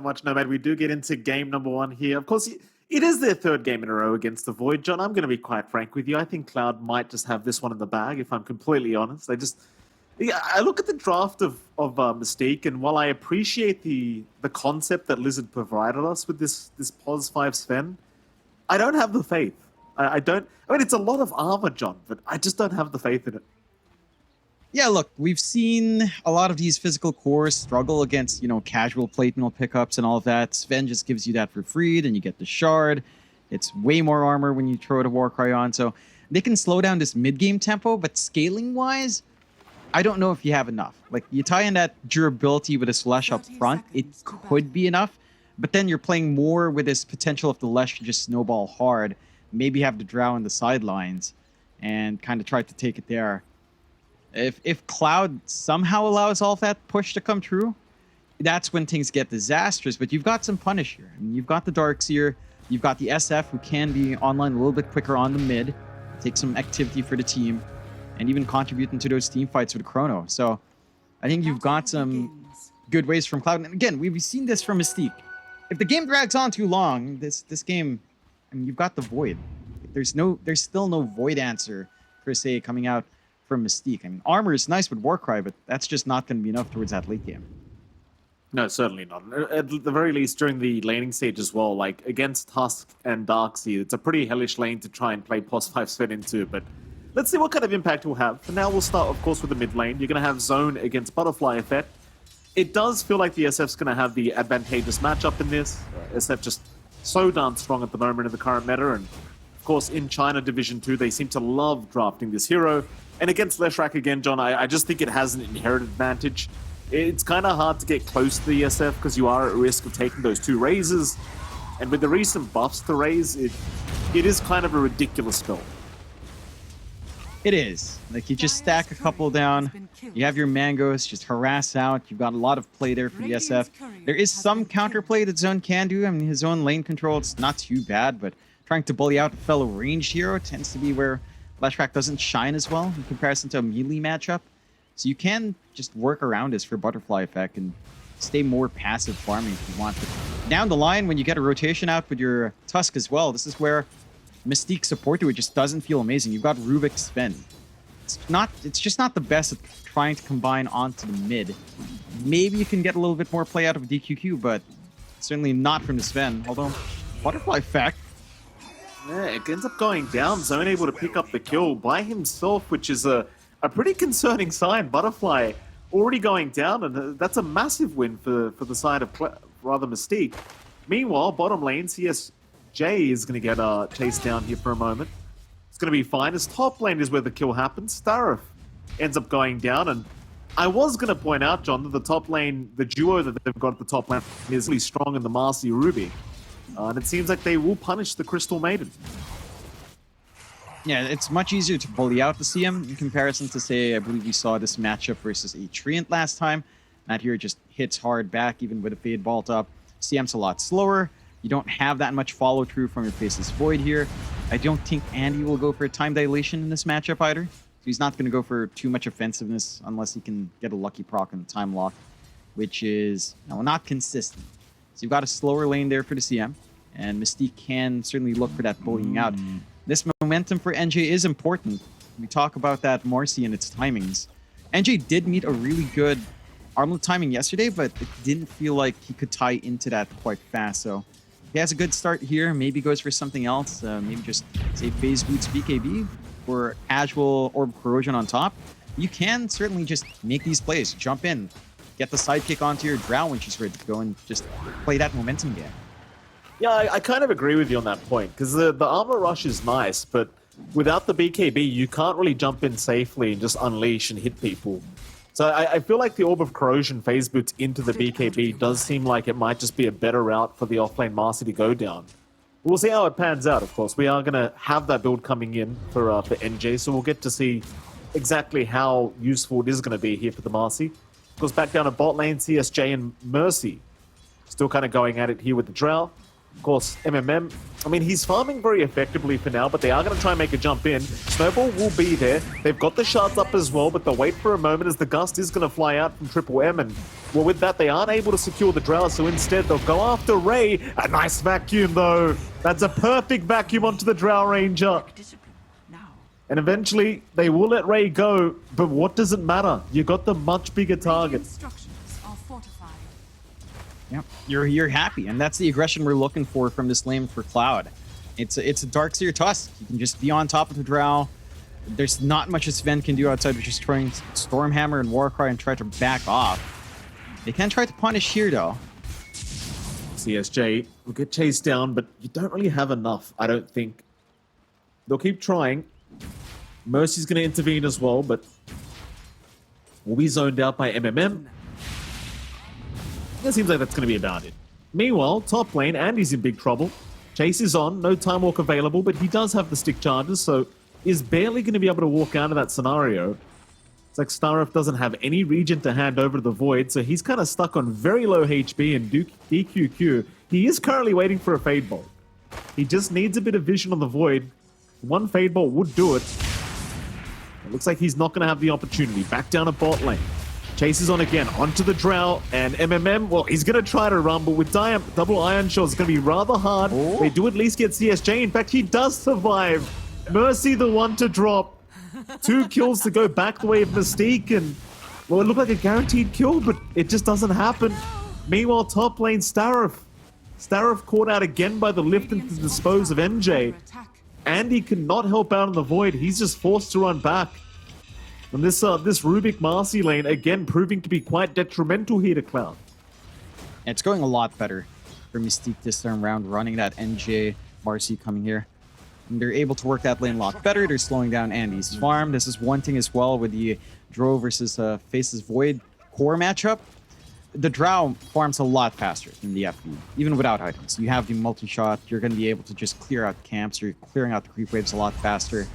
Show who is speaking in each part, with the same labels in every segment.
Speaker 1: much, Nomad. We do get into game number one here. Of course, it is their third game in a row against the Void. John, I'm going to be quite frank with you. I think Cloud might just have this one in the bag, if I'm completely honest. I look at the draft of Mystique, and while I appreciate the concept that Lizard provided us with this Pos 5 Sven, I don't have the faith. I mean, it's a lot of armor, John, but I just don't have the faith in it.
Speaker 2: Yeah, look, we've seen a lot of these physical cores struggle against, casual platinum pickups and all of that. Sven just gives you that for free, then you get the shard. It's way more armor when you throw the Warcry on, so they can slow down this mid-game tempo, but scaling-wise, I don't know if you have enough. Like, you tie in that durability with this Lesh up front, it could be enough, but then you're playing more with this potential of the Lesh to just snowball hard, maybe have the Drow on the sidelines, and kind of try to take it there. If Cloud somehow allows all of that push to come true, that's when things get disastrous. But you've got some punish here. I mean, you've got the Darkseer, you've got the SF who can be online a little bit quicker on the mid, take some activity for the team, and even contribute into those team fights with Chrono. So I think you've got some good ways from Cloud. And again, we've seen this from Mystique. If the game drags on too long, this game, I mean, you've got the Void. There's still no Void answer per se coming out from Mystique. I mean, armor is nice with Warcry, but that's just not going to be enough towards that late game.
Speaker 1: No, certainly not. At the very least, during the laning stage as well, like against Tusk and Darkseer, it's a pretty hellish lane to try and play Pos 5 Sven into, but let's see what kind of impact it will have. For now, we'll start, of course, with the mid lane. You're going to have Zone against Butterfly Effect. It does feel like the SF's going to have the advantageous matchup in this. SF just so darn strong at the moment in the current meta, and of course, in China Division 2, they seem to love drafting this hero. And against Leshrac again, John, I just think it has an inherent advantage. It's kind of hard to get close to the SF because you are at risk of taking those two raises. And with the recent buffs to raise, it is kind of a ridiculous spell.
Speaker 2: It is. Like, you just stack a couple down, you have your mangoes, just harass out, you've got a lot of play there for the SF. There is some counterplay that Zone can do. I mean, his own lane control, it's not too bad, but trying to bully out a fellow ranged hero tends to be where Leshrac doesn't shine as well in comparison to a melee matchup. So you can just work around this for Butterfly Effect and stay more passive farming if you want. But down the line, when you get a rotation out with your Tusk as well, this is where Mystique support to it just doesn't feel amazing. You've got Rubik Sven. It's just not the best at trying to combine onto the mid. Maybe you can get a little bit more play out of DQQ, but certainly not from the Sven. Although, Butterfly Effect,
Speaker 1: yeah, it ends up going down. Zone able to pick up the kill by himself, which is a pretty concerning sign. Butterfly already going down, and that's a massive win for the side of Mystique. Meanwhile, bottom lane, CSJ is going to get chased down here for a moment. It's going to be fine, as top lane is where the kill happens. Starif ends up going down, and I was going to point out, John, that the top lane, the duo that they've got at the top lane is really strong in the Marcy Ruby. And it seems like they will punish the Crystal Maiden.
Speaker 2: Yeah, it's much easier to bully out the CM in comparison to, say, I believe we saw this matchup versus a Treant last time. That here just hits hard back, even with a Fade Bolt up. CM's a lot slower. You don't have that much follow-through from your Faceless Void here. I don't think Andy will go for a time dilation in this matchup either. So he's not going to go for too much offensiveness unless he can get a lucky proc in the time lock, which is not consistent. So you've got a slower lane there for the CM, and Mystique can certainly look for that bullying out. This momentum for NJ is important. We talk about that Marcy and its timings. NJ did meet a really good armlet timing yesterday, but it didn't feel like he could tie into that quite fast. So he has a good start here. Maybe goes for something else. Maybe just, say, Phase Boots BKB or Casual Orb Corrosion on top. You can certainly just make these plays. Jump in. Get the sidekick onto your Drow when she's ready to go and just play that momentum game.
Speaker 1: Yeah, I kind of agree with you on that point, because the armor rush is nice, but without the BKB, you can't really jump in safely and just unleash and hit people. So I feel like the Orb of Corrosion phase boots into the BKB does seem like it might just be a better route for the offlane Marcy to go down. We'll see how it pans out, of course. We are going to have that build coming in for NJ, so we'll get to see exactly how useful it is going to be here for the Marcy. Goes back down to bot lane, CSJ and Mercy. Still kind of going at it here with the Drow. Of course, MMM, I mean, he's farming very effectively for now, but they are going to try and make a jump in. Snowball will be there. They've got the shards up as well, but they'll wait for a moment as the gust is going to fly out from Triple M. And, well, with that, they aren't able to secure the Drow, so instead they'll go after Ray. A nice vacuum, though. That's a perfect vacuum onto the Drow Ranger. And eventually, they will let Ray go, but what does it matter? You got the much bigger target.
Speaker 2: Yep, you're happy, and that's the aggression we're looking for from this lane for Cloud. It's a Darkseer Tusk. You can just be on top of the Drow. There's not much a Sven can do outside of just throwing Stormhammer and Warcry and try to back off. They can try to punish here, though.
Speaker 1: CSJ will get chased down, but you don't really have enough, I don't think. They'll keep trying. Mercy's going to intervene as well, but will be zoned out by MMM. It seems like that's going to be about it. Meanwhile, top lane, Andy's in big trouble. Chase is on, no time walk available, but he does have the stick charges, so is barely going to be able to walk out of that scenario. It's like Starov doesn't have any regen to hand over to the Void, so he's kind of stuck on very low HP and DQQ. He is currently waiting for a Fade Bolt. He just needs a bit of vision on the Void. One Fade Bolt would do it. It looks like he's not going to have the opportunity. Back down a bot lane. Chase is on again, onto the Drow, and MMM, well, he's going to try to run, but with double Iron Shot, it's going to be rather hard.
Speaker 2: Oh.
Speaker 1: They do at least get CSJ. In fact, he does survive. Mercy the one to drop. 2 kills to go back the way of Mystique, and, well, it looked like a guaranteed kill, but it just doesn't happen. Meanwhile, top lane, Starov. Starov caught out again by the lift and to dispose of MJ. Andy cannot help out in the Void. He's just forced to run back. And this Rubik Marcy lane, again, proving to be quite detrimental here to Cloud.
Speaker 2: It's going a lot better for Mystique this time around, running that NJ Marcy coming here. And they're able to work that lane a lot better. They're slowing down Andy's farm. This is one thing as well with the Drow versus Faces Void core matchup. The Drow farms a lot faster than the FV, even without items. You have the multi-shot, you're going to be able to just clear out camps, you're clearing out the creep waves a lot faster.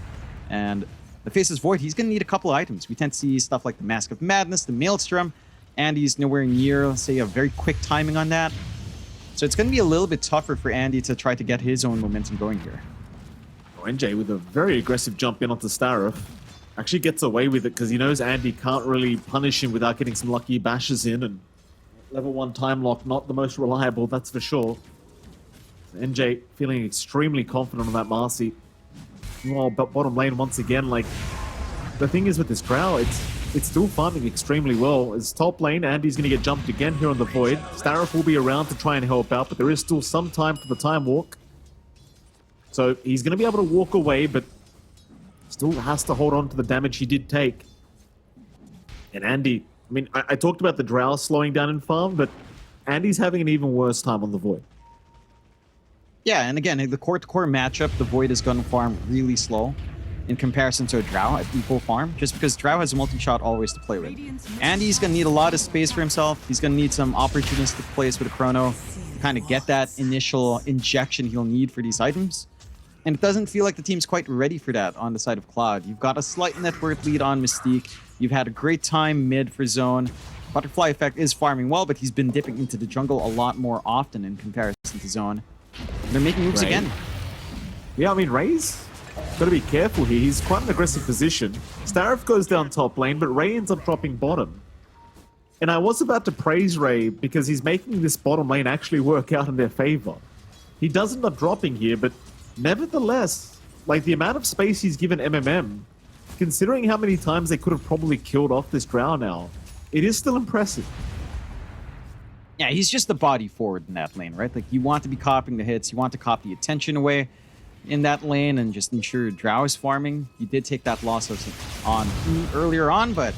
Speaker 2: And the Faces Void, he's going to need a couple of items. We tend to see stuff like the Mask of Madness, the Maelstrom, and he's nowhere near, let's say, a very quick timing on that. So it's going to be a little bit tougher for Andy to try to get his own momentum going here.
Speaker 1: NJ with a very aggressive jump in onto Starov. Actually gets away with it because he knows Andy can't really punish him without getting some lucky bashes in, and level 1 time lock, not the most reliable, that's for sure. So NJ feeling extremely confident on that Marcy. Well, but bottom lane once again, like, the thing is with this Drow, it's still farming extremely well. As top lane, Andy's going to get jumped again here on the Void. Starov will be around to try and help out, but there is still some time for the time walk. So he's going to be able to walk away, but still has to hold on to the damage he did take. And Andy, I mean, I talked about the Drow slowing down in farm, but Andy's having an even worse time on the Void.
Speaker 2: Yeah, and again, the core-to-core matchup, the Void is going to farm really slow in comparison to a Drow at equal farm, just because Drow has a multi-shot always to play with. Andy's going to need a lot of space for himself. He's going to need some opportunistic plays with a Chrono to kind of get that initial injection he'll need for these items. And it doesn't feel like the team's quite ready for that on the side of Cloud. You've got a slight net worth lead on Mystique. You've had a great time mid for zone. Butterfly Effect is farming well, but he's been dipping into the jungle a lot more often in comparison to zone. They're making moves again.
Speaker 1: Yeah, I mean, Ray's got to be careful here. He's quite an aggressive position. Starov goes down top lane, but Ray ends up dropping bottom. And I was about to praise Ray because he's making this bottom lane actually work out in their favor. He does end up dropping here, but nevertheless, like, the amount of space he's given MMM, considering how many times they could have probably killed off this Drow now, it is still impressive.
Speaker 2: Yeah, he's just the body forward in that lane, right? Like, you want to be copying the hits, you want to copy attention away in that lane and just ensure Drow is farming. He did take that loss on earlier on, but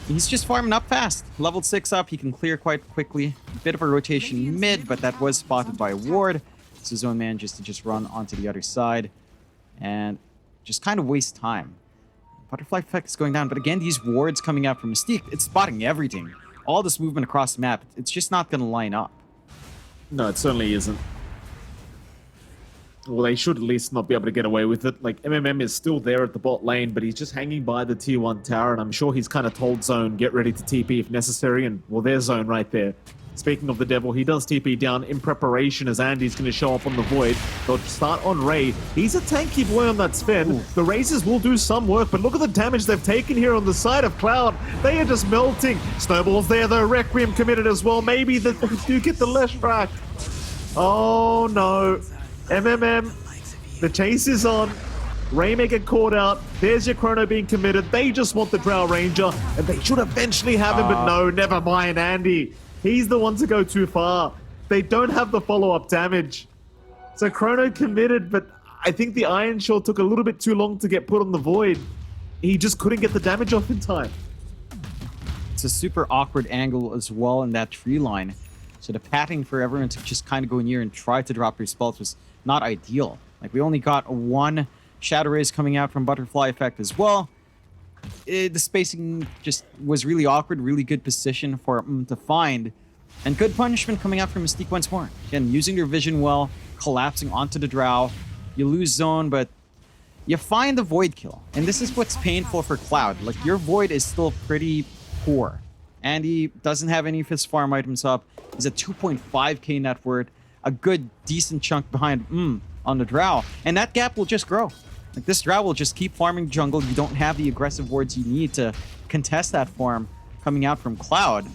Speaker 2: he's just farming up fast. Level 6 up, he can clear quite quickly. A bit of a rotation mid, but that was spotted by a ward. So his own man just run onto the other side and just kind of waste time. Butterfly Effect is going down, but again, these wards coming out from Mystique, it's spotting everything. All this movement across the map, it's just not going to line up.
Speaker 1: No, it certainly isn't. Well, they should at least not be able to get away with it. Like, MMM is still there at the bot lane, but he's just hanging by the tier 1 tower, and I'm sure he's kind of told Zone, get ready to TP if necessary, and, well, there's Zone right there. Speaking of the devil, he does TP down in preparation as Andy's going to show up on the Void. They'll start on Ray. He's a tanky boy on that Sven.
Speaker 2: Ooh.
Speaker 1: The Razors will do some work, but look at the damage they've taken here on the side of Cloud. They are just melting. Snowball's there, though. Requiem committed as well. Maybe they do get the Leshrac. Oh, no. MMM. The chase is on. Ray may get caught out. There's your Chrono being committed. They just want the Drow Ranger, and they should eventually have him, but no, never mind, Andy. He's the one to go too far. They don't have the follow-up damage. So Chrono committed, but I think the Iron Shore took a little bit too long to get put on the Void. He just couldn't get the damage off in time.
Speaker 2: It's a super awkward angle as well in that tree line. So the padding for everyone to just kind of go near and try to drop their spells was not ideal. Like, we only got one Shadow Rays coming out from Butterfly Effect as well. The spacing just was really awkward, really good position for him to find. And good punishment coming out from Mystique once more. Again, using their vision well, collapsing onto the Drow. You lose zone, but you find the Void kill. And this is what's painful for Cloud. Like, your Void is still pretty poor. Andy doesn't have any of his farm items up. He's at 2.5k net worth. A good, decent chunk behind on the Drow. And that gap will just grow. Like, this Drow will just keep farming jungle. You don't have the aggressive wards you need to contest that farm coming out from Cloud.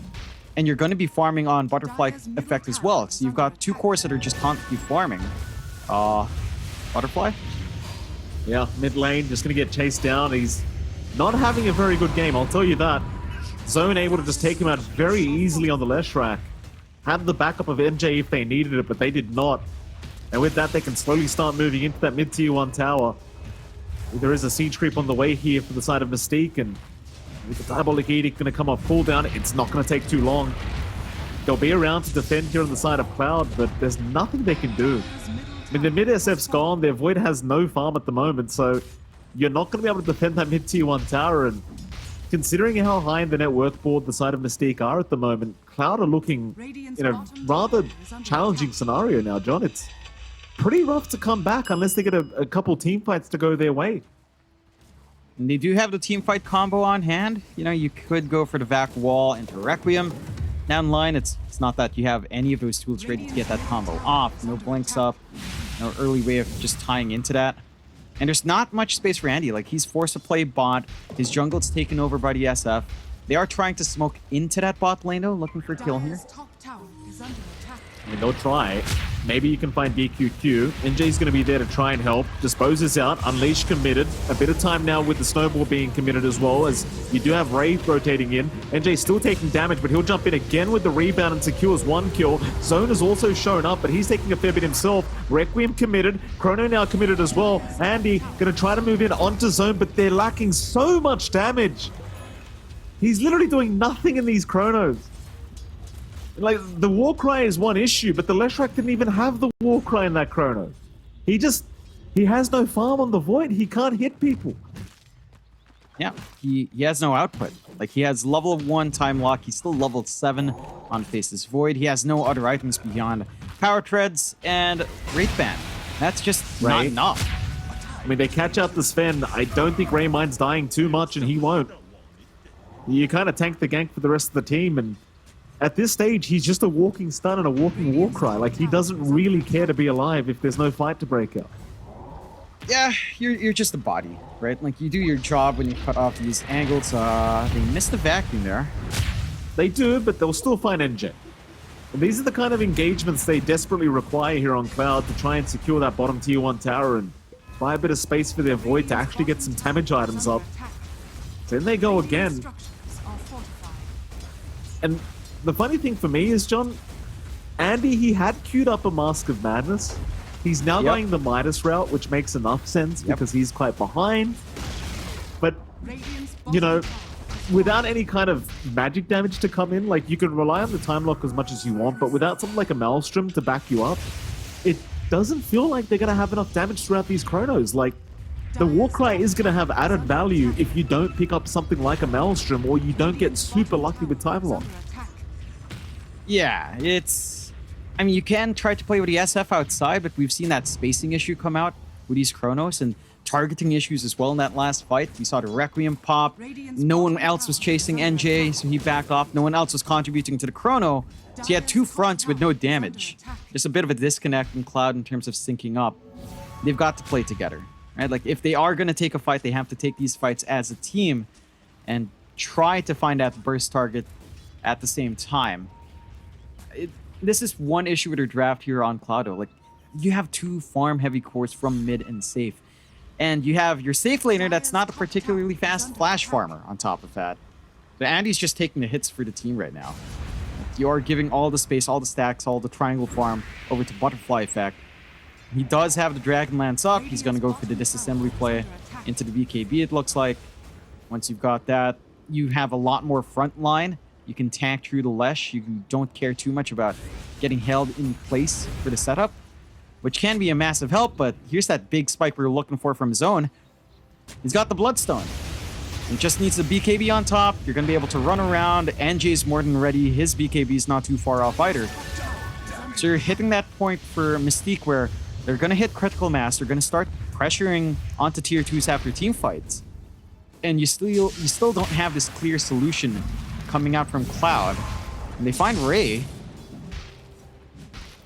Speaker 2: And you're going to be farming on Butterfly Effect as well. So you've got two cores that are just constantly farming. Butterfly?
Speaker 1: Yeah, mid lane, just going to get chased down. He's not having a very good game, I'll tell you that. Zone able to just take him out very easily on the Leshrac. Had the backup of MJ if they needed it, but they did not. And with that, they can slowly start moving into that mid-tier 1 tower. There is a siege creep on the way here for the side of Mystique, and with the Diabolic Edict going to come off cooldown, it's not going to take too long. They'll be around to defend here on the side of Cloud, but there's nothing they can do. I mean, the mid SF's gone, their Void has no farm at the moment, so you're not going to be able to defend that mid-tier 1 tower, and considering how high in the net worth board the side of Mystique are at the moment, Cloud are looking in a rather challenging scenario now, John. It's pretty rough to come back unless they get a couple team fights to go their way.
Speaker 2: And they do have the team fight combo on hand. You know, you could go for the Vac Wall into Requiem. Down the line, it's not that you have any of those tools ready to get that combo off. No blinks up, no early way of just tying into that. And there's not much space for Andy. Like, he's forced to play bot. His jungle's taken over by the SF. They are trying to smoke into that bot lane, though, looking for a kill here.
Speaker 1: I mean, they'll try. Maybe you can find DQQ. NJ's going to be there to try and help. Dispose is out. Unleash committed. A bit of time now with the Snowball being committed as well, as you do have Ray rotating in. NJ's still taking damage, but he'll jump in again with the rebound and secures one kill. Zone has also shown up, but he's taking a fair bit himself. Requiem committed. Chrono now committed as well. Andy going to try to move in onto Zone, but they're lacking so much damage. He's literally doing nothing in these Chronos. Like, the Warcry is one issue, but the Leshrac didn't even have the Warcry in that Chrono. He has no farm on the Void. He can't hit people.
Speaker 2: Yeah, he has no output. Like, he has level 1 time lock. He's still level 7 on Faceless Void. He has no other items beyond Power Treads and Wraith Band. That's just not enough.
Speaker 1: I mean, they catch out the Sven. I don't think Raymind's dying too much, and he won't. You kind of tank the gank for the rest of the team, and at this stage, he's just a walking stun and a walking Warcry. Like, he doesn't really care to be alive if there's no fight to break out.
Speaker 2: Yeah, you're just a body, right? Like, you do your job when you cut off these angles. They missed the vacuum there.
Speaker 1: They do, but they'll still find NJ. And these are the kind of engagements they desperately require here on Cloud to try and secure that bottom tier 1 tower and buy a bit of space for their Void to actually get some damage items up. Then they go again. And the funny thing for me is, John, Andy, he had queued up a Mask of Madness. He's now going the Midas route, which makes enough sense because he's quite behind. But, you know, without any kind of magic damage to come in, like, you can rely on the time lock as much as you want, but without something like a Maelstrom to back you up, it doesn't feel like they're going to have enough damage throughout these Chronos. Like, the Warcry is going to have added value if you don't pick up something like a Maelstrom or you don't get super lucky with time lock.
Speaker 2: Yeah, it's... I mean, you can try to play with the SF outside, but we've seen that spacing issue come out with these Chronos, and targeting issues as well in that last fight. We saw the Requiem pop. No one else was chasing NJ, so he backed off. No one else was contributing to the Chrono. So he had two fronts with no damage. Just a bit of a disconnect in Cloud in terms of syncing up. They've got to play together, right? Like, if they are going to take a fight, they have to take these fights as a team and try to find that burst target at the same time. This is one issue with their draft here on Cloud, though. Like, you have two farm-heavy cores from mid and safe. And you have your safe laner that's not a particularly fast flash farmer on top of that. But Andy's just taking the hits for the team right now. You are giving all the space, all the stacks, all the triangle farm over to Butterfly Effect. He does have the Dragonlance up. He's going to go for the disassembly play into the BKB, it looks like. Once you've got that, you have a lot more front line. You can tank through the Lesh. You don't care too much about getting held in place for the setup, which can be a massive help, but here's that big spike we were looking for from Zone. He's got the Bloodstone. He just needs the BKB on top. You're going to be able to run around. NJ's more than ready. His BKB is not too far off either. So you're hitting that point for Mystique where they're going to hit critical mass. They're going to start pressuring onto tier 2s after team fights. And you still don't have this clear solution coming out from Cloud. And they find Ray.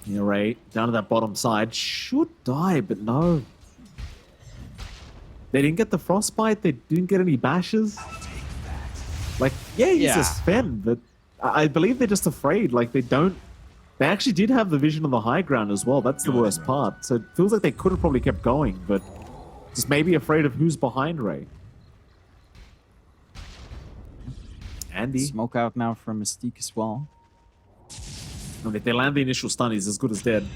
Speaker 1: Yeah, Ray, down to that bottom side. Should die, but no. They didn't get the frostbite. They didn't get any bashes. Like, yeah, he's a Sven, but I believe they're just afraid. Like, they actually did have the vision on the high ground as well. That's the worst part. So it feels like they could have probably kept going, but just maybe afraid of who's behind Ray. Andy.
Speaker 2: Smoke out now from Mystique as well.
Speaker 1: And if they land the initial stun, he's as good as dead.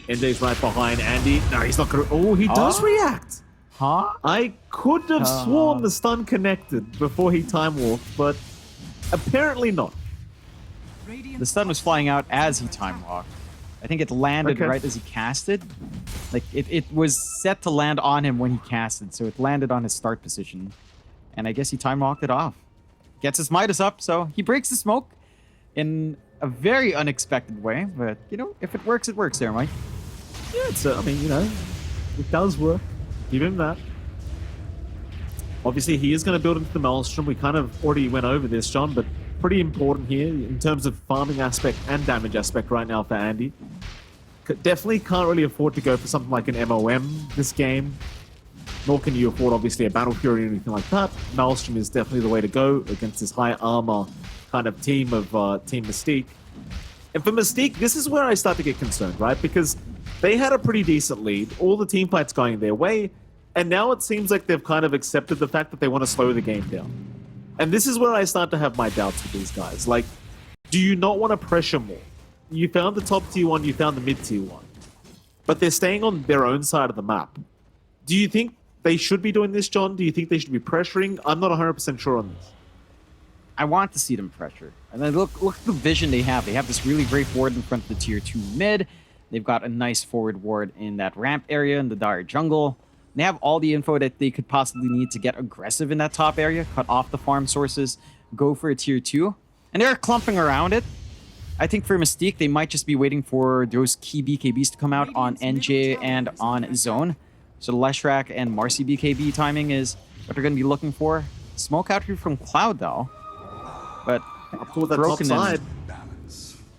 Speaker 1: NJ's right behind Andy. No, he's not gonna... Oh, he does react!
Speaker 2: Huh?
Speaker 1: I could have sworn the stun connected before he time walked, but apparently not.
Speaker 2: The stun was flying out as he time walked. I think it landed right as he casted. Like, it was set to land on him when he casted, so it landed on his start position. And I guess he time walked it off. Gets his Midas up, so he breaks the smoke in a very unexpected way. But, you know, if it works there, Mike.
Speaker 1: Yeah, it's, I mean, you know, it does work. Give him that. Obviously, he is going to build into the Maelstrom. We kind of already went over this, John, but pretty important here in terms of farming aspect and damage aspect right now for Andy. Definitely can't really afford to go for something like an MOM this game. Nor can you afford, obviously, a Battle Fury or anything like that. Maelstrom is definitely the way to go against this high armor kind of team of Team Mystique. And for Mystique, this is where I start to get concerned, right? Because they had a pretty decent lead, all the team fights going their way, and now it seems like they've kind of accepted the fact that they want to slow the game down. And this is where I start to have my doubts with these guys. Like, do you not want to pressure more? You found the top tier one, you found the mid tier one, but they're staying on their own side of the map. Do you think they should be doing this, John? Do you think they should be pressuring? I'm not 100% sure on this.
Speaker 2: I want to see them pressure. And then look at the vision they have. They have this really great ward in front of the tier 2 mid. They've got a nice forward ward in that ramp area in the dire jungle. They have all the info that they could possibly need to get aggressive in that top area, cut off the farm sources, go for a tier 2. And they're clumping around it. I think for Mystique, they might just be waiting for those key BKBs to come out on NJ and on Zone. So the Leshrac and Marcy BKB timing is what they're going to be looking for. Smoke out here from Cloud, though. But
Speaker 1: pull that top side.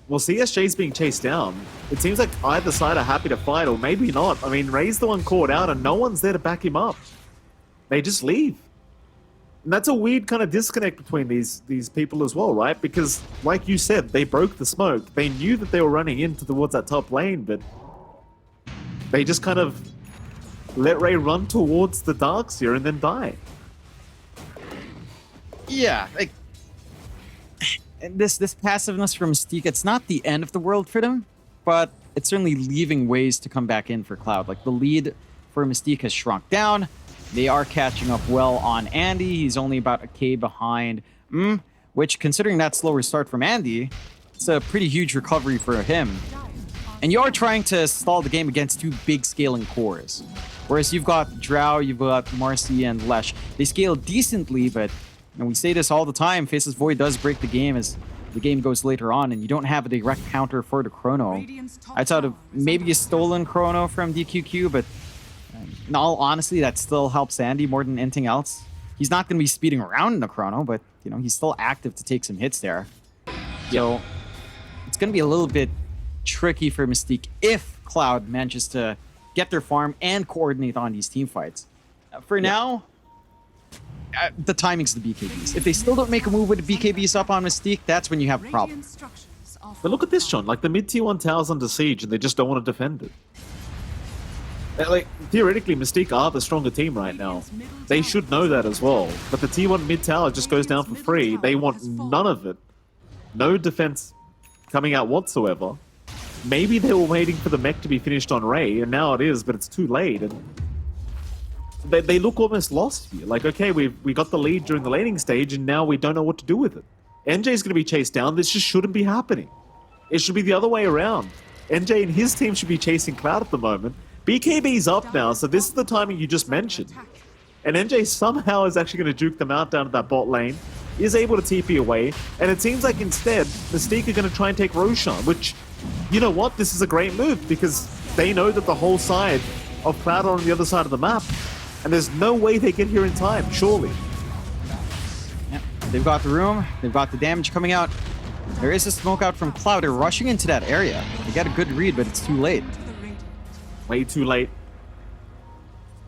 Speaker 1: Well, CSJ's being chased down. It seems like either side are happy to fight, or maybe not. I mean, Ray's the one caught out, and no one's there to back him up. They just leave. And that's a weird kind of disconnect between these people as well, right? Because, like you said, they broke the smoke. They knew that they were running towards that top lane, but they just kind of let Ray run towards the Darkseer and then die.
Speaker 2: Yeah, like... This passiveness from Mystique, it's not the end of the world for them, but it's certainly leaving ways to come back in for Cloud. Like, the lead for Mystique has shrunk down. They are catching up well on Andy. He's only about a K behind, which, considering that slower start from Andy, it's a pretty huge recovery for him. And you are trying to stall the game against two big scaling cores. Whereas you've got Drow, you've got Marcy and Lesh. They scale decently, but... And we say this all the time, Faceless Void does break the game as the game goes later on, and you don't have a direct counter for the Chrono. Outside of maybe a stolen Chrono from DQQ, but in all honesty, that still helps Andy more than anything else. He's not going to be speeding around in the chrono, but he's still active to take some hits there. So it's going to be a little bit tricky for Mystique if Cloud manages to get their farm and coordinate on these team fights. For now, the timing's the BKBs. If they still don't make a move with the BKBs up on Mystique, that's when you have a problem.
Speaker 1: But look at this, John. Like, the mid-tier 1 tower's under siege, and they just don't want to defend it. Like, theoretically, Mystique are the stronger team right now. They should know that as well. But the tier 1 mid tower just goes down for free. They want none of it. No defense coming out whatsoever. Maybe they were waiting for the mech to be finished on Ray, and now it is, but it's too late. And they look almost lost here. Like, okay, we got the lead during the laning stage, and now we don't know what to do with it. NJ's going to be chased down. This just shouldn't be happening. It should be the other way around. NJ and his team should be chasing Cloud at the moment. BKB's up now, so this is the timing you just mentioned. And NJ somehow is actually going to juke them out down to that bot lane, is able to TP away, and it seems like instead, Mystique are going to try and take Roshan, which, you know what, this is a great move, because they know that the whole side of Cloud are on the other side of the map, and there's no way they get here in time, surely.
Speaker 2: Yeah, they've got the room, they've got the damage coming out. There is a smoke out from Cloud. They're rushing into that area. They got a good read, but it's too late.
Speaker 1: Way too late.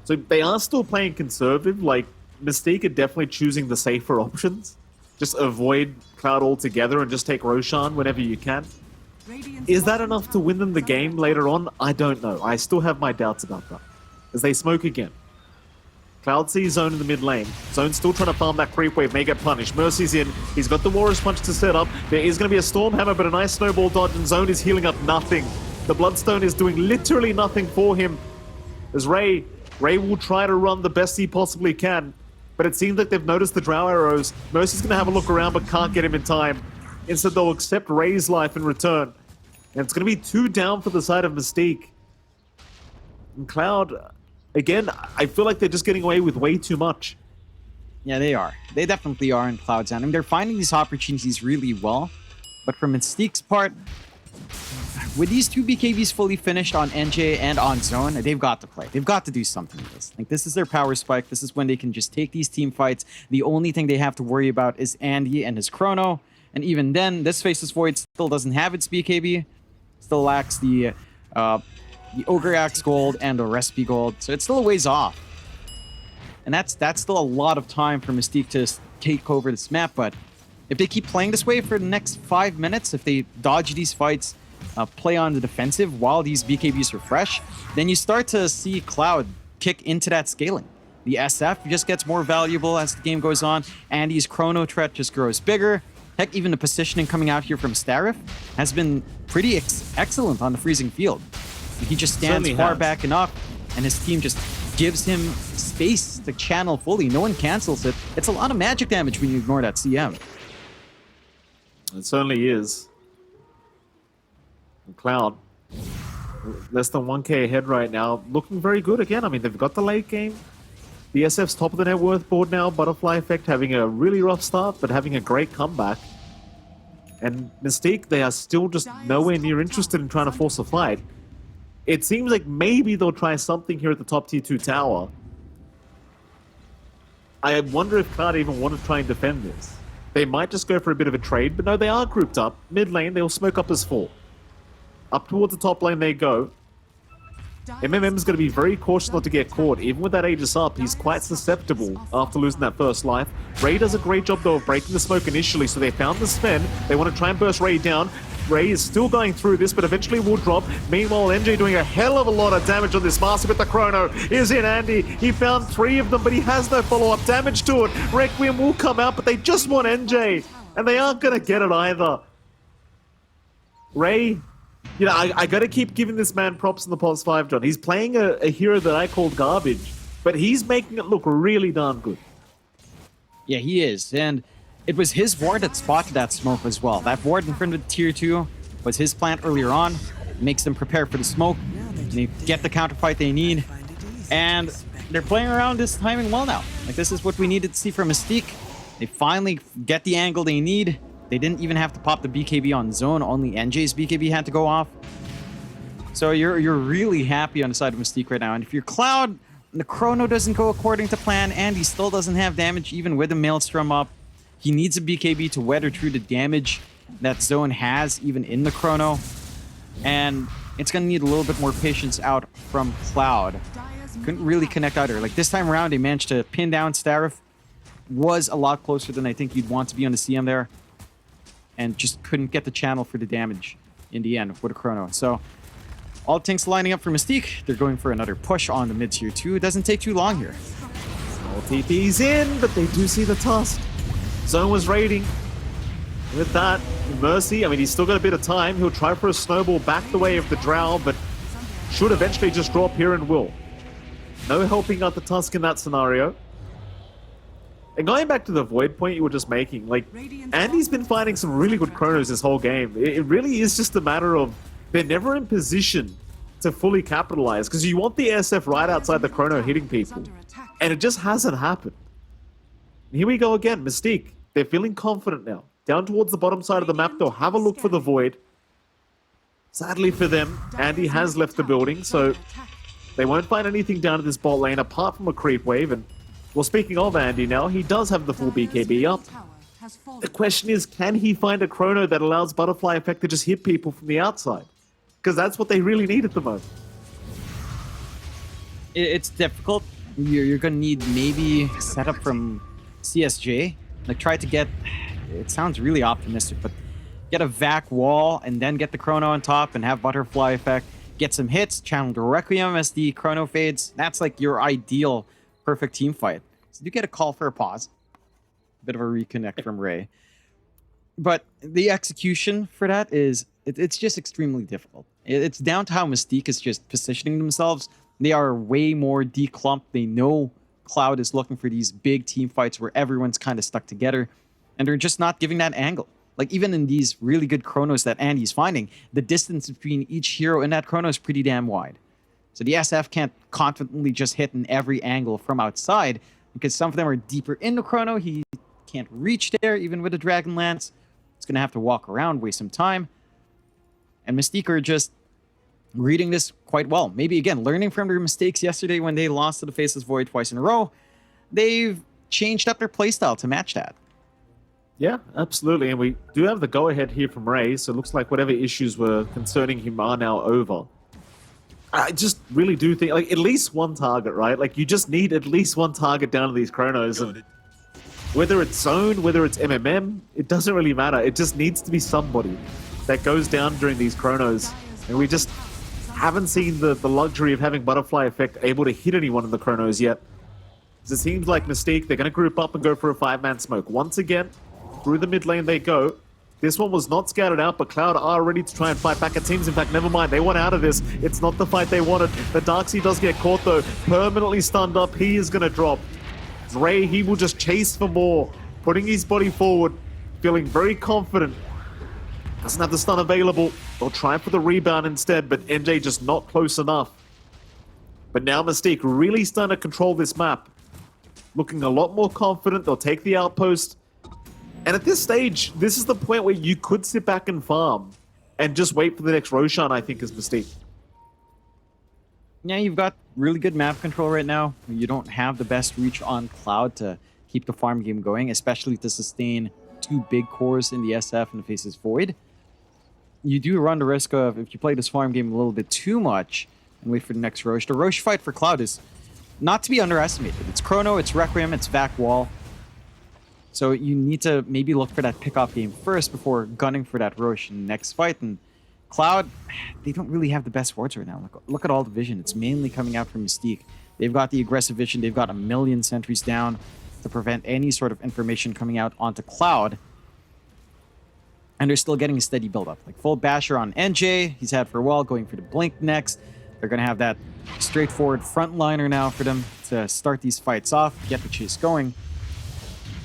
Speaker 1: So they are still playing conservative. Like, Mystique are definitely choosing the safer options. Just avoid Cloud altogether and just take Roshan whenever you can. Is that enough to win them the game later on? I don't know. I still have my doubts about that. As they smoke again. Cloud sees Zone in the mid lane. Zone's still trying to farm that creep wave, may get punished. Mercy's in. He's got the Warrior's Punch to set up. There is going to be a Storm Hammer, but a nice snowball dodge, and Zone is healing up nothing. The Bloodstone is doing literally nothing for him. As Ray will try to run the best he possibly can, but it seems like they've noticed the Drow arrows. Mercy's going to have a look around, but can't get him in time. Instead, they'll accept Ray's life in return. And it's going to be 2 down for the side of Mystique. And Cloud, again, I feel like they're just getting away with way too much.
Speaker 2: Yeah, they are. They definitely are in Cloud's end. I mean, they're finding these opportunities really well. But from Mystique's part, with these 2 BKBs fully finished on NJ and on Zone, they've got to play. They've got to do something with this. Like, this is their power spike. This is when they can just take these team fights. The only thing they have to worry about is Andy and his chrono. And even then, this Faceless Void still doesn't have its BKB. Still lacks the Ogre Axe Gold and the Recipe Gold. So it's still a ways off. And that's still a lot of time for Mystique to take over this map. But if they keep playing this way for the next 5 minutes, if they dodge these fights, play on the defensive while these BKBs are fresh, then you start to see Cloud kick into that scaling. The SF just gets more valuable as the game goes on. Andy's chrono threat just grows bigger. Heck, even the positioning coming out here from Starif has been pretty excellent on the freezing field. He just stands far back enough, and his team just gives him space to channel fully. No one cancels it. It's a lot of magic damage when you ignore that CM.
Speaker 1: It certainly is. Cloud, less than 1k ahead right now. Looking very good again. I mean, they've got the late game. The SF's top of the net worth board now. Butterfly Effect having a really rough start, but having a great comeback. And Mystique, they are still just nowhere near interested in trying to force a fight. It seems like maybe they'll try something here at the top tier 2 tower. I wonder if Cloud even want to try and defend this. They might just go for a bit of a trade, but no, they are grouped up. Mid lane, they'll smoke up as 4. Up towards the top lane they go. MMM is going to be very cautious not to get caught. Even with that Aegis up, he's quite susceptible after losing that first life. Ray does a great job, though, of breaking the smoke initially, so they found the Sven. They want to try and burst Ray down. Ray is still going through this, but eventually will drop. Meanwhile, MJ doing a hell of a lot of damage on this Master with the Chrono. Is in Andy. He found 3 of them, but he has no follow-up damage to it. Requiem will come out, but they just want NJ, and they aren't going to get it either. Ray... You know, I gotta keep giving this man props in the Pulse 5, John. He's playing a hero that I called garbage, but he's making it look really darn good.
Speaker 2: Yeah, he is. And it was his ward that spotted that smoke as well. That ward in front of tier 2 was his plant earlier on. It makes them prepare for the smoke. They get the counterfight they need. And they're playing around this timing well now. Like, this is what we needed to see from Mystique. They finally get the angle they need. They didn't even have to pop the BKB on Zone. Only NJ's BKB had to go off. So you're really happy on the side of Mystique right now. And if you're Cloud, the Chrono doesn't go according to plan, and he still doesn't have damage even with the Maelstrom up. He needs a BKB to weather through the damage that Zone has even in the Chrono. And it's going to need a little bit more patience out from Cloud. Couldn't really connect either. Like this time around, they managed to pin down Starif. Was a lot closer than I think you'd want to be on the CM there. And just couldn't get the channel for the damage in the end with a Chrono. So all things lining up for Mystique. They're going for another push on the mid tier 2. It doesn't take too long here.
Speaker 1: Small TP's in, but they do see the tusk. Zone was raiding. With that, Mercy, I mean, he's still got a bit of time. He'll try for a snowball back the way of the Drow, but should eventually just drop here and will. No helping out the tusk in that scenario. And going back to the Void point you were just making, like, Andy's been finding some really good chronos this whole game. It really is just a matter of they're never in position to fully capitalize, because you want the SF right outside the chrono hitting people. And it just hasn't happened. And here we go again, Mystique. They're feeling confident now. Down towards the bottom side of the map, they'll have a look for the Void. Sadly for them, Andy has left the building, so they won't find anything down in this bot lane apart from a creep wave. And, well, speaking of Andy now, he does have the full BKB up. The question is, can he find a chrono that allows Butterfly Effect to just hit people from the outside? Because that's what they really need at the moment.
Speaker 2: It's difficult. You're going to need maybe setup from CSJ. Like, try to get... It sounds really optimistic, but get a vac wall and then get the chrono on top and have Butterfly Effect. Get some hits, channel the Requiem as the chrono fades. That's like your ideal perfect team fight. So you get a call for a pause. Bit of a reconnect from Ray. But the execution for that is, it's just extremely difficult. It's down to how Mystique is just positioning themselves. They are way more declumped. They know Cloud is looking for these big team fights where everyone's kind of stuck together. And they're just not giving that angle. Like, even in these really good chronos that Andy's finding, the distance between each hero in that chrono is pretty damn wide. So the SF can't confidently just hit in every angle from outside, because some of them are deeper in the chrono. He can't reach there, even with a Dragon Lance. It's going to have to walk around, waste some time. And Mystique are just reading this quite well. Maybe, again, learning from their mistakes yesterday when they lost to the Faceless Void twice in a row. They've changed up their playstyle to match that.
Speaker 1: Yeah, absolutely. And we do have the go-ahead here from Ray, so it looks like whatever issues were concerning him are now over. I just really do think, like, at least one target, right? Like, you just need at least one target down to these chronos. And whether it's Zone, whether it's MMM, it doesn't really matter. It just needs to be somebody that goes down during these chronos. And we just haven't seen the luxury of having Butterfly Effect able to hit anyone in the chronos yet. Because it seems like Mystique, they're going to group up and go for a 5-man smoke. Once again, through the mid lane they go. This one was not scouted out, but Cloud are ready to try and fight back. It seems, in fact, never mind. They want out of this. It's not the fight they wanted. The Darkseid does get caught, though. Permanently stunned up. He is going to drop. Ray, he will just chase for more, putting his body forward, feeling very confident. Doesn't have the stun available. They'll try for the rebound instead, but MJ just not close enough. But now Mystique really starting to control this map. Looking a lot more confident. They'll take the outpost. And at this stage, this is the point where you could sit back and farm and just wait for the next Roshan, I think, is Mystique.
Speaker 2: Yeah, you've got really good map control right now. You don't have the best reach on Cloud to keep the farm game going, especially to sustain 2 big cores in the SF and the Faceless Void. You do run the risk of, if you play this farm game a little bit too much and wait for the next Rosh, the Rosh fight for Cloud is not to be underestimated. It's Chrono, it's Requiem, it's Vac Wall. So you need to maybe look for that pickoff game first before gunning for that Rosh in the next fight. And Cloud, they don't really have the best wards right now. Look at all the vision. It's mainly coming out from Mystique. They've got the aggressive vision. They've got 1 million sentries down to prevent any sort of information coming out onto Cloud. And they're still getting a steady build-up. Like full basher on NJ. He's had for a while, going for the blink next. They're going to have that straightforward frontliner now for them to start these fights off, get the chase going.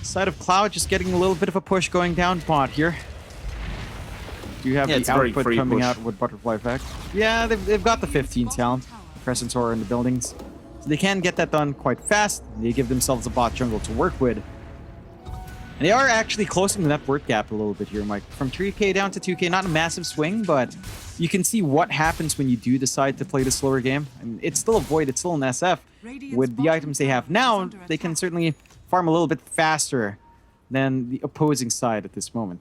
Speaker 2: Side of Cloud just getting a little bit of a push going down bot here. Do you have the output coming out with Butterfly Effect? Yeah, they've got the 15 talent. Crescent Aura in the buildings. So they can get that done quite fast. They give themselves a bot jungle to work with. And they are actually closing the net worth gap a little bit here, Mike. From 3K down to 2K, not a massive swing, but you can see what happens when you do decide to play the slower game. I mean, it's still a Void, it's still an SF. With the items they have now, they can certainly farm a little bit faster than the opposing side at this moment.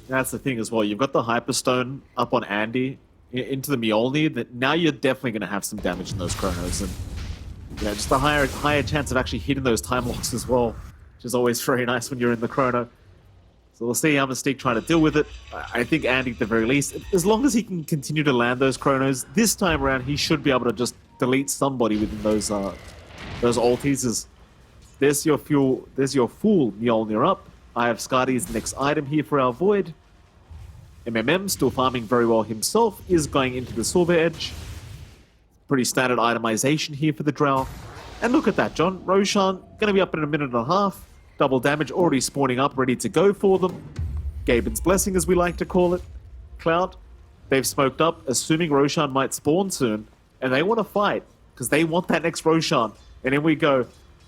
Speaker 1: That's the thing as well. You've got the Hyperstone up on Andy into the Mjolnir. That now you're definitely going to have some damage in those chronos, and just a higher chance of actually hitting those time locks as well, which is always very nice when you're in the chrono. So we'll see how Mystique trying to deal with it. I think Andy, at the very least, as long as he can continue to land those chronos, this time around he should be able to just delete somebody within those ultis. There's your full Mjolnir up. I have Skadi's next item here for our Void. MMM, still farming very well himself, is going into the Silver Edge. Pretty standard itemization here for the Drow. And look at that, John. Roshan, going to be up in a minute and a half. Double damage already spawning up, ready to go for them. Gaben's Blessing, as we like to call it. Cloud, they've smoked up, assuming Roshan might spawn soon. And they want to fight, because they want that next Roshan. And in we go.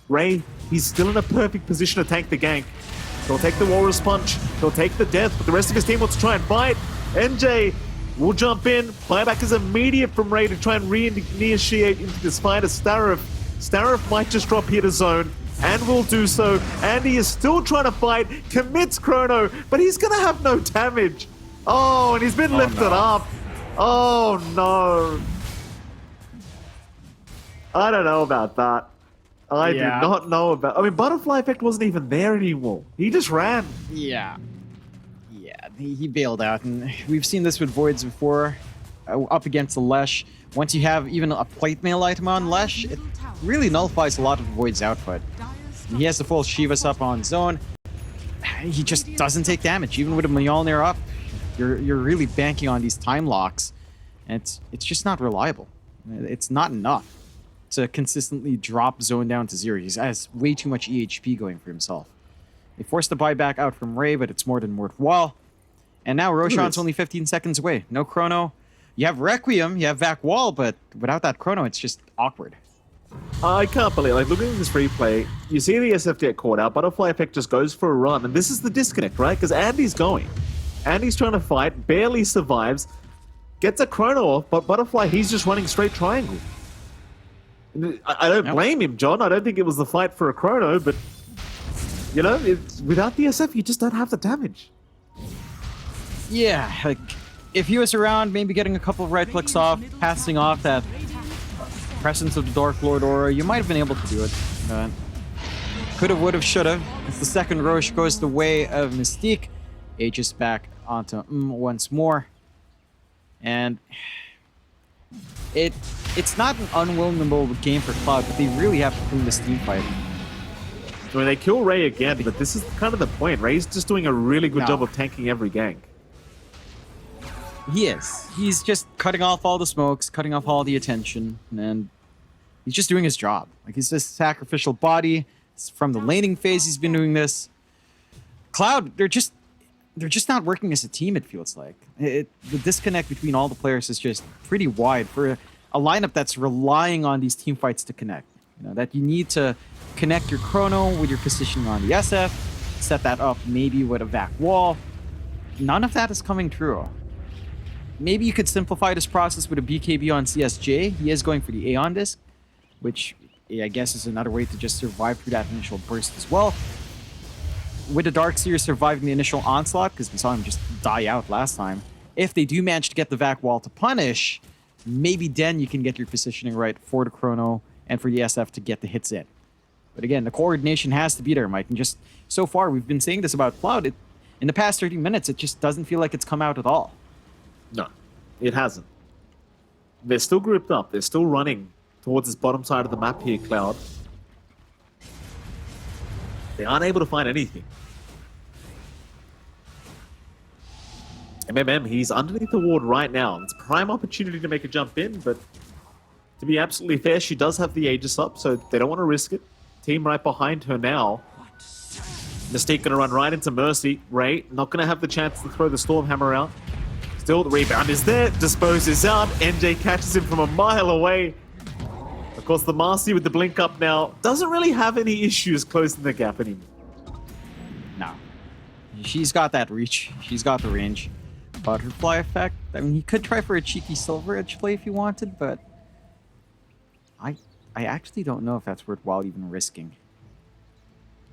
Speaker 1: Ray, he's still in a perfect position to tank the gank. He'll take the Walrus Punch, he'll take the death, but the rest of his team wants to try and fight. NJ will jump in. Buyback is immediate from Ray to try and reinitiate into this fight as Starif. Starif might just drop here to zone, and will do so. Andy is still trying to fight, commits Chrono, but he's going to have no damage. Oh, and he's been lifted up. Oh, no. I don't know about that. I do not know about... I mean, Butterfly Effect wasn't even there anymore. He just ran.
Speaker 2: Yeah. Yeah, he bailed out. And we've seen this with Voids before. Up against the Lesh. Once you have even a plate mail item on Lesh, it really nullifies a lot of Void's output. And he has the full Shivas up on zone. He just doesn't take damage. Even with a Mjolnir up, you're really banking on these time locks. And it's just not reliable. It's not enough to consistently drop zone down to 0. He has way too much EHP going for himself. They forced the buyback out from Ray, but it's more than worthwhile. And now Roshan's only 15 seconds away. No Chrono. You have Requiem, you have Vac Wall, but without that Chrono, it's just awkward.
Speaker 1: I can't believe, like, looking at this replay, you see the SF get caught out, Butterfly Effect just goes for a run, and this is the disconnect, right? Because Andy's going. Andy's trying to fight, barely survives, gets a Chrono off, but Butterfly, he's just running straight triangle. I don't blame him, John. I don't think it was the fight for a Chrono, but, you know, without the SF, you just don't have the damage.
Speaker 2: Yeah, like, if he was around, maybe getting a couple of right clicks off, passing off that presence of the Dark Lord aura, you might have been able to do it. Could've, would've, should've. If the second Roche goes the way of Mystique, Aegis back onto once more. And it's not an unwinnable game for Cloud, but they really have to win this team fight.
Speaker 1: I mean, they kill Ray again, but this is kind of the point. Ray's just doing a really good job of tanking every gank.
Speaker 2: He is. He's just cutting off all the smokes, cutting off all the attention, and he's just doing his job. Like, he's this sacrificial body. From the laning phase, he's been doing this. Cloud, they're just not working as a team, it feels like. The disconnect between all the players is just pretty wide for a lineup that's relying on these team fights to connect. You know, that you need to connect your Chrono with your positioning on the SF, set that up maybe with a Vac Wall. None of that is coming true. Maybe you could simplify this process with a BKB on CSJ. He is going for the Aeon disc, which I guess is another way to just survive through that initial burst as well. With the Darkseer surviving the initial onslaught, because we saw him just die out last time, if they do manage to get the Vac Wall to punish, maybe then you can get your positioning right for the Chrono and for the SF to get the hits in. But again, the coordination has to be there, Mike. And just so far, we've been saying this about Cloud. In the past 30 minutes, it just doesn't feel like it's come out at all.
Speaker 1: No, it hasn't. They're still grouped up. They're still running towards this bottom side of the map here, Cloud. They aren't able to find anything. MMM, he's underneath the ward right now. It's a prime opportunity to make a jump in, but to be absolutely fair, she does have the Aegis up, so they don't want to risk it. Team right behind her now. Mystique gonna run right into Mercy. Ray not gonna have the chance to throw the Stormhammer out. Still, the rebound is there. Disposes out. NJ catches him from a mile away. Of course, the Marcy with the blink up now doesn't really have any issues closing the gap anymore.
Speaker 2: She's got that reach. She's got the range. Butterfly effect. I mean, he could try for a cheeky Silver Edge play if he wanted, but I actually don't know if that's worthwhile even risking.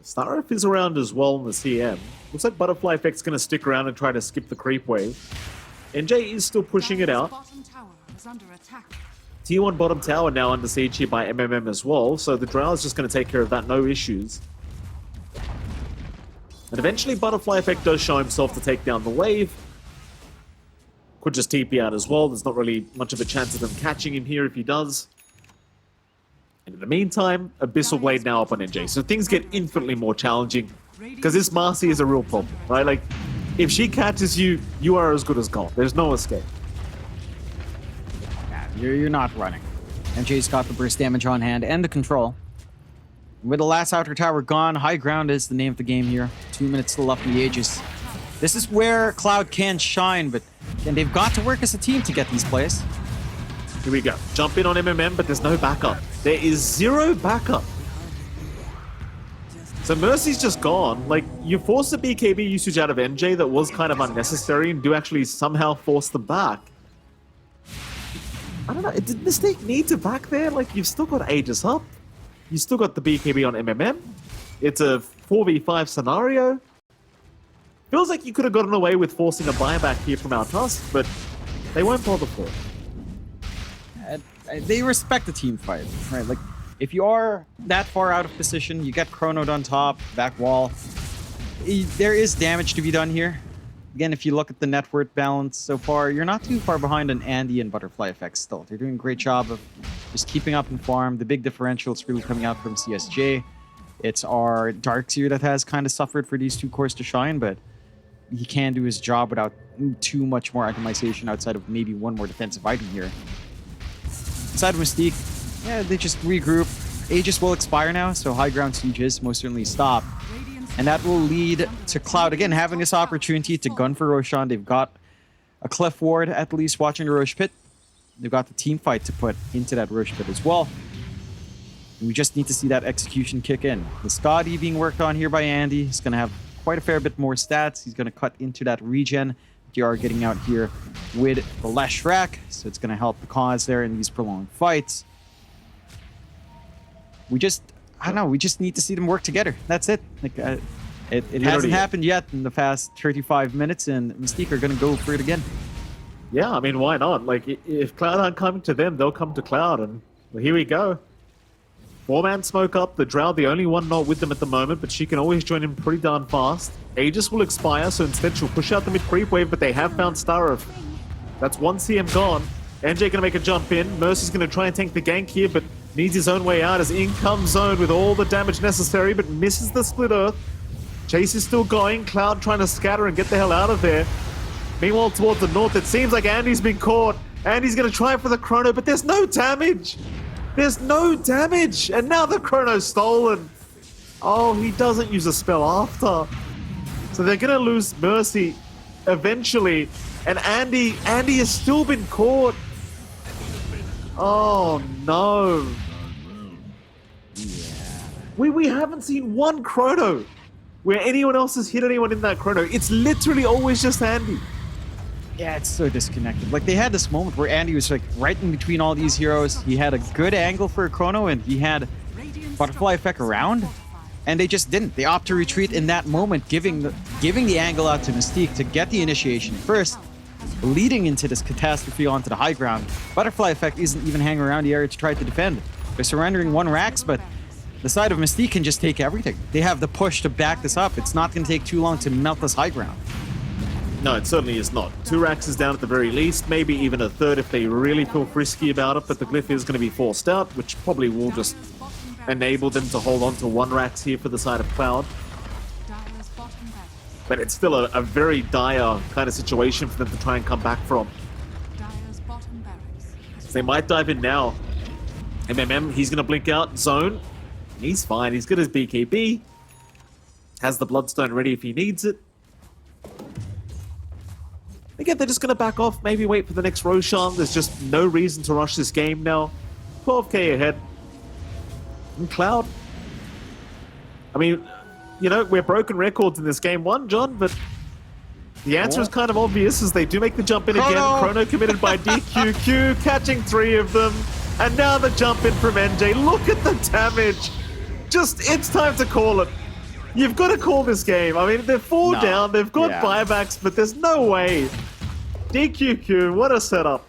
Speaker 1: Starif is around as well in the CM. Looks like Butterfly Effect's going to stick around and try to skip the creep wave. NJ is still pushing it out. T1 bottom tower now under siege here by MMM as well, so the Drow is just going to take care of that, no issues. And eventually Butterfly Effect does show himself to take down the wave. Could just TP out as well, there's not really much of a chance of them catching him here if he does. And in the meantime, Abyssal Blade now up on NJ, so things get infinitely more challenging. Because this Marcy is a real problem, right? Like, if she catches you, you are as good as gone. There's no escape.
Speaker 2: You're not running. MJ's got the burst damage on hand and the control. With the last outer tower gone, high ground is the name of the game here. 2 minutes still up in the Aegis. This is where Cloud can shine, but and they've got to work as a team to get these plays.
Speaker 1: Here we go. Jump in on MMM, but there's no backup. There is zero backup. So Mercy's just gone. Like, you force the BKB usage out of NJ that was kind of unnecessary and do actually somehow force them back. I don't know, did Mystique need to back there? Like, you've still got Aegis up. You still got the BKB on MMM. It's a 4v5 scenario. Feels like you could have gotten away with forcing a buyback here from our Tusk, but they won't bother for it.
Speaker 2: They respect the team fight, right? Like, if you are that far out of position, you get chronoed on top, back wall. There is damage to be done here. Again, if you look at the net worth balance so far, you're not too far behind on Andy and Butterfly Effect still. They're doing a great job of just keeping up in farm. The big differential is really coming out from CSJ. It's our Darkseer that has kind of suffered for these two cores to shine, but he can do his job without too much more itemization outside of maybe one more defensive item here. Inside of Mystique, yeah, they just regroup. Aegis will expire now, so high ground sieges most certainly stop. And that will lead to Cloud, again, having this opportunity to gun for Roshan. They've got a Clef Ward at least watching the Rosh Pit. They've got the team fight to put into that Rosh Pit as well. And we just need to see that execution kick in. The Scotty being worked on here by Andy. He's going to have quite a fair bit more stats. He's going to cut into that regen. You are getting out here with the Lesh Rack, so it's going to help the cause there in these prolonged fights. I don't know, we just need to see them work together. That's it. Like, it hasn't happened yet in the past 35 minutes, and Mystique are going to go for it again.
Speaker 1: Yeah, I mean, why not? Like, if Cloud aren't coming to them, they'll come to Cloud, and well, here we go. 4-man smoke up, the Drow, the only one not with them at the moment, but she can always join in pretty darn fast. Aegis will expire, so instead she'll push out the mid-creep wave, but they have found Starif. That's one CM gone. NJ gonna make a jump in. Mercy's gonna try and tank the gank here, but needs his own way out as in comes Zone with all the damage necessary, but misses the split earth. Chase is still going, Cloud trying to scatter and get the hell out of there. Meanwhile, towards the north, it seems like Andy's been caught. Andy's gonna try for the chrono, but there's no damage! There's no damage! And now the chrono's stolen! Oh, he doesn't use a spell after. So they're gonna lose Mercy eventually. And Andy has still been caught. Oh no. Yeah. We haven't seen one chrono where anyone else has hit anyone in that chrono. It's literally always just Andy.
Speaker 2: Yeah, it's so disconnected. Like, they had this moment where Andy was like right in between all these heroes. He had a good angle for a chrono, and he had Butterfly Effect around, and they just didn't. They opt to retreat in that moment, giving the angle out to Mystique to get the initiation first, leading into this catastrophe onto the high ground. Butterfly Effect isn't even hanging around the area to try to defend. They're surrendering 1 Rax, but the side of Mystique can just take everything. They have the push to back this up. It's not going to take too long to melt this high ground.
Speaker 1: No, it certainly is not. 2 Rax is down at the very least, maybe even a 3rd if they really feel frisky about it, but the glyph is going to be forced out, which probably will just enable them to hold on to 1 Rax here for the side of Cloud. But it's still a very dire kind of situation for them to try and come back from. So they might dive in now. MMM, he's going to blink out. Zone, he's fine. He's got his BKB. Has the Bloodstone ready if he needs it. Again, they're just going to back off, maybe wait for the next Roshan. There's just no reason to rush this game now. 12k ahead. And Cloud, I mean, you know, we're broken records in this game one, John, but the answer is kind of obvious as they do make the jump in again. Chrono committed by DQQ, catching 3 of them. And now the jump in from NJ. Look at the damage. Just, it's time to call it. You've got to call this game. I mean, they're 4 down, they've got buybacks, but there's no way. DQQ, what a setup.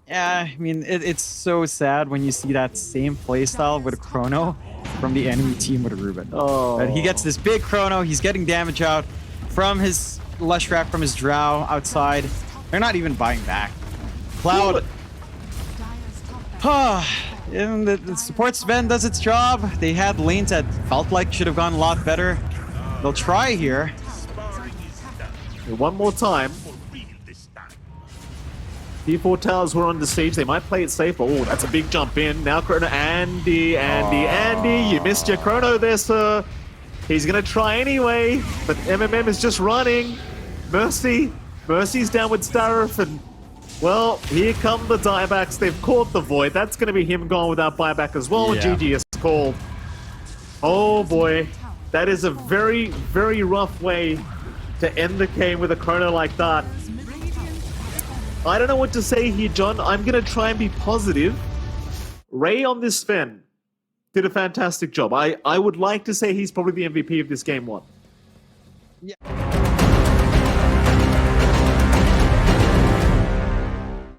Speaker 2: Yeah, I mean, it's so sad when you see that same playstyle with a Chrono from the enemy team with a Ruben.
Speaker 1: Oh.
Speaker 2: But he gets this big Chrono, he's getting damage out from his Lush Wrap, from his Drow outside. They're not even buying back. Cloud. And the support Sven does its job. They had lanes that felt like should have gone a lot better. They'll try here.
Speaker 1: One more time. P4 Towers were on the stage. They might play it safe. Oh, that's a big jump in. Now Chrono. Andy, you missed your Chrono there, sir. He's going to try anyway, but MMM is just running. Mercy's down with Starif, and well, here come the diebacks. They've caught the Void. That's going to be him going without buyback as well.
Speaker 2: Yeah.
Speaker 1: GG is called. Oh boy, that is a very, very rough way to end the game with a Chrono like that. I don't know what to say here, John. I'm going to try and be positive. Ray on this Sven did a fantastic job. I would like to say he's probably the MVP of this game one.
Speaker 2: Yeah.